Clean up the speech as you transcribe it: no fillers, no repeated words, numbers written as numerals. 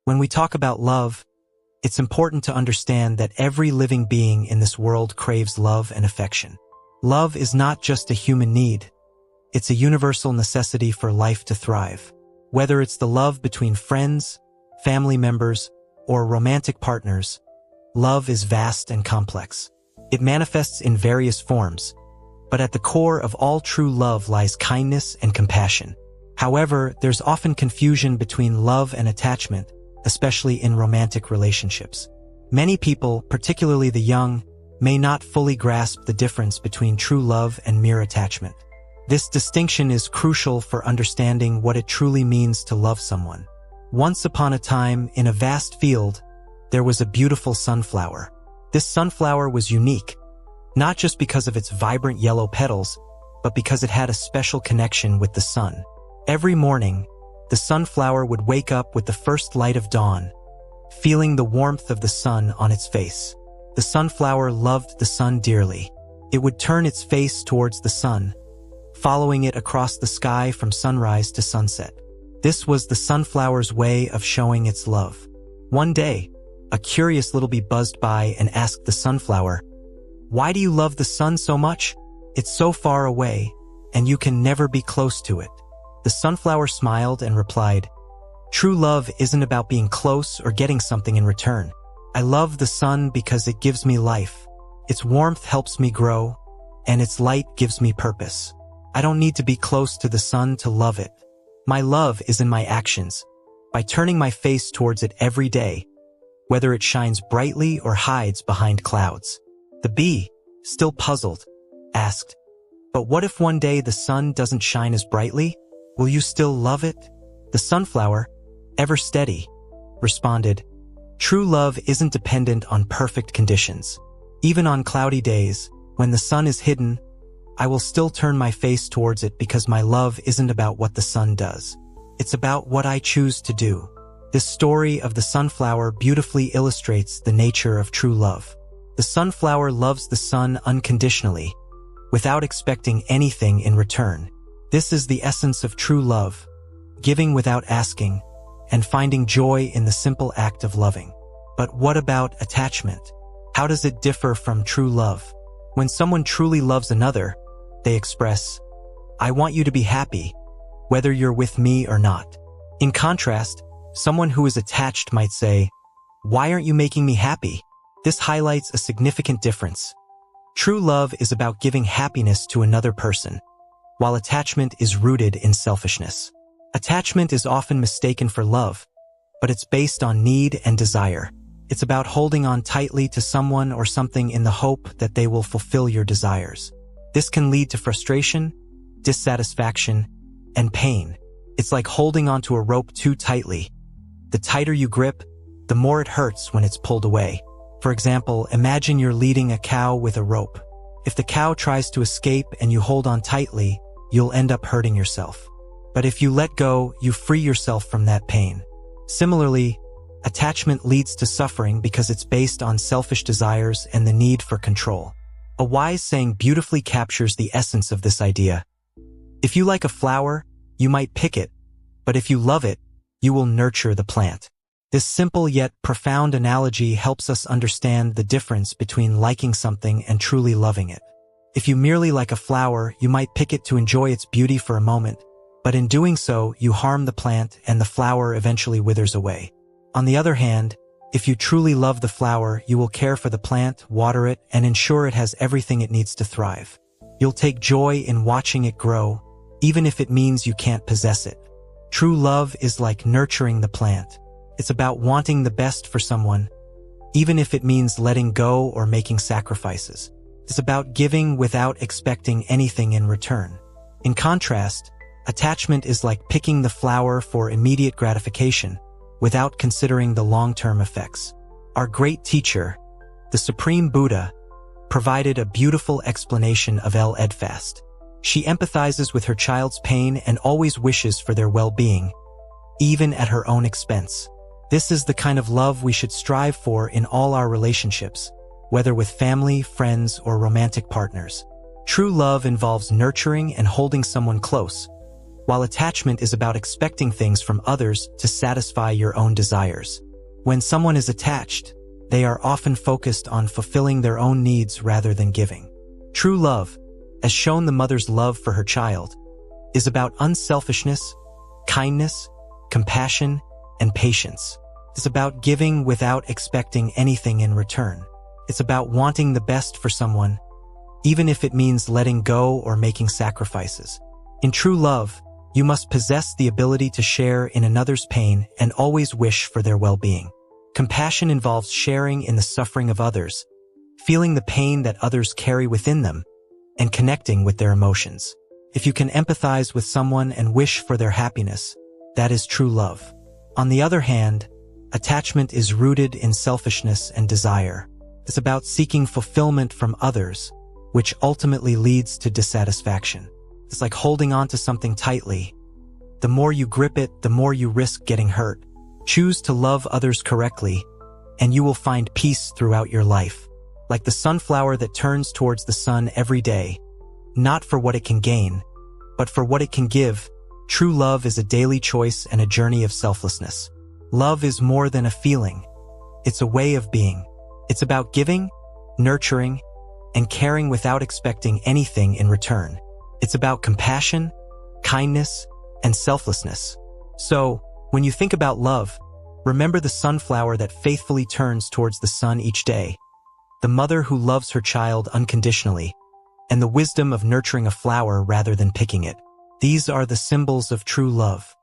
When we talk about love, it's important to understand that every living being in this world craves love and affection. Love is not just a human need. It's a universal necessity for life to thrive. Whether it's the love between friends, family members, or romantic partners, love is vast and complex. It manifests in various forms, but at the core of all true love lies kindness and compassion. However, there's often confusion between love and attachment, especially in romantic relationships. Many people, particularly the young, may not fully grasp the difference between true love and mere attachment. This distinction is crucial for understanding what it truly means to love someone. Once upon a time, in a vast field, there was a beautiful sunflower. This sunflower was unique, not just because of its vibrant yellow petals, but because it had a special connection with the sun. Every morning, the sunflower would wake up with the first light of dawn, feeling the warmth of the sun on its face. The sunflower loved the sun dearly. It would turn its face towards the sun, following it across the sky from sunrise to sunset. This was the sunflower's way of showing its love. One day, a curious little bee buzzed by and asked the sunflower, "Why do you love the sun so much? It's so far away, and you can never be close to it." The sunflower smiled and replied, "True love isn't about being close or getting something in return. I love the sun because it gives me life. Its warmth helps me grow, and its light gives me purpose. I don't need to be close to the sun to love it. My love is in my actions, by turning my face towards it every day, whether it shines brightly or hides behind clouds." The bee, still puzzled, asked, "But what if one day the sun doesn't shine as brightly? Will you still love it?" The sunflower, ever steady, responded, "True love isn't dependent on perfect conditions. Even on cloudy days, when the sun is hidden, I will still turn my face towards it because my love isn't about what the sun does. It's about what I choose to do." This story of the sunflower beautifully illustrates the nature of true love. The sunflower loves the sun unconditionally, without expecting anything in return. This is the essence of true love, giving without asking, and finding joy in the simple act of loving. But what about attachment? How does it differ from true love? When someone truly loves another, they express, "I want you to be happy, whether you're with me or not." In contrast, someone who is attached might say, "Why aren't you making me happy?" This highlights a significant difference. True love is about giving happiness to another person, while attachment is rooted in selfishness. Attachment is often mistaken for love, but it's based on need and desire. It's about holding on tightly to someone or something in the hope that they will fulfill your desires. This can lead to frustration, dissatisfaction, and pain. It's like holding onto a rope too tightly. The tighter you grip, the more it hurts when it's pulled away. For example, imagine you're leading a cow with a rope. If the cow tries to escape and you hold on tightly, you'll end up hurting yourself. But if you let go, you free yourself from that pain. Similarly, attachment leads to suffering because it's based on selfish desires and the need for control. A wise saying beautifully captures the essence of this idea. If you like a flower, you might pick it, but if you love it, you will nurture the plant. This simple yet profound analogy helps us understand the difference between liking something and truly loving it. If you merely like a flower, you might pick it to enjoy its beauty for a moment, but in doing so, you harm the plant and the flower eventually withers away. On the other hand, if you truly love the flower, you will care for the plant, water it, and ensure it has everything it needs to thrive. You'll take joy in watching it grow, even if it means you can't possess it. True love is like nurturing the plant. It's about wanting the best for someone, even if it means letting go or making sacrifices. It's about giving without expecting anything in return. In contrast, attachment is like picking the flower for immediate gratification, without considering the long-term effects. Our great teacher, the Supreme Buddha, provided a beautiful explanation of L-Edfast. She empathizes with her child's pain and always wishes for their well-being, even at her own expense. This is the kind of love we should strive for in all our relationships, whether with family, friends, or romantic partners. True love involves nurturing and holding someone close, while attachment is about expecting things from others to satisfy your own desires. When someone is attached, they are often focused on fulfilling their own needs rather than giving. True love, as shown the mother's love for her child, is about unselfishness, kindness, compassion, and patience. It's about giving without expecting anything in return. It's about wanting the best for someone, even if it means letting go or making sacrifices. In true love, you must possess the ability to share in another's pain and always wish for their well-being. Compassion involves sharing in the suffering of others, feeling the pain that others carry within them, and connecting with their emotions. If you can empathize with someone and wish for their happiness, that is true love. On the other hand, attachment is rooted in selfishness and desire. It's about seeking fulfillment from others, which ultimately leads to dissatisfaction. It's like holding on to something tightly. The more you grip it, the more you risk getting hurt. Choose to love others correctly, and you will find peace throughout your life. Like the sunflower that turns towards the sun every day, not for what it can gain, but for what it can give. True love is a daily choice and a journey of selflessness. Love is more than a feeling. It's a way of being. It's about giving, nurturing, and caring without expecting anything in return. It's about compassion, kindness, and selflessness. So, when you think about love, remember the sunflower that faithfully turns towards the sun each day, the mother who loves her child unconditionally, and the wisdom of nurturing a flower rather than picking it. These are the symbols of true love.